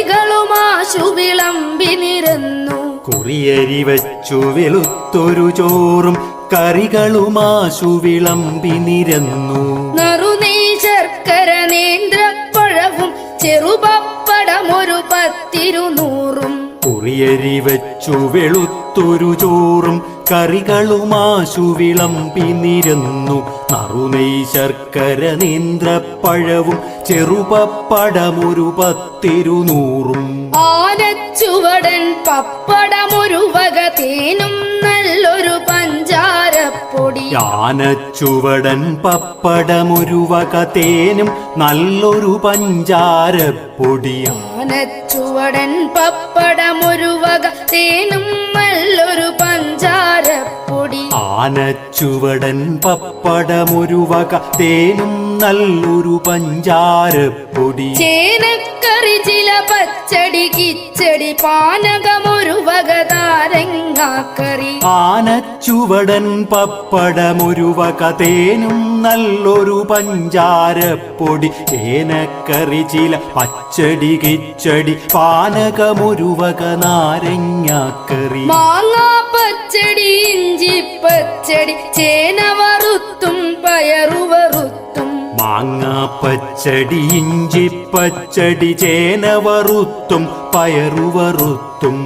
കറികളുമാശു വിളമ്പി നിരന്നു. കുറിയരി വച്ചു വെളുത്തൊരു ചോറും കറികളുമാശു വിളമ്പി നിരന്നു. നറുനെയ് ശർക്കര നേന്ത്രപ്പഴവും ചെറുപപ്പടമൊരു 10-200. കുറിയരി വച്ചു വെളുത്തൊരു ചോറും കറികളുമാശു വിളമ്പി നിരന്നു. നറുനെയ് ശർക്കര നേന്ത്രപ്പഴവും ചെറുപപ്പടമൊരു 10-200. ആനച്ചുവടൻ പപ്പടമൊരു വക തേനും നല്ലൊരു പഞ്ചാരപ്പൊടി. ആനച്ചുവടൻ പപ്പടമൊരു വക തേനും നല്ലൊരു പഞ്ചാരപ്പൊടി. ആനച്ചുവടൻ പപ്പടമൊരു വക തേനും നല്ലൊരു പഞ്ചാരപ്പൊടി. ആനച്ചുവടൻ പപ്പടമൊരു വക തേനും നല്ലൊരു പഞ്ചാരപ്പൊടി. ചേനക്കറി ചില പച്ചടി കിച്ചടി പാനകമൊരു വക നാരങ്ങാക്കറി. ആനച്ചുവടൻ പപ്പടമൊരു വക തേനും നല്ലൊരു പഞ്ചാരപ്പൊടി. ചേനക്കറി ചില പച്ചടി കിച്ചടി പാനകമൊരു വക നാരങ്ങാക്കറി. മാങ്ങാ പച്ചടി ഇഞ്ചി പച്ചടി ചേന വറുത്തും പയറു വറുത്തും. മാങ്ങാ പച്ചടി ഇഞ്ചി പച്ചടി ചേന വറുത്തും പയറു വറുത്തും.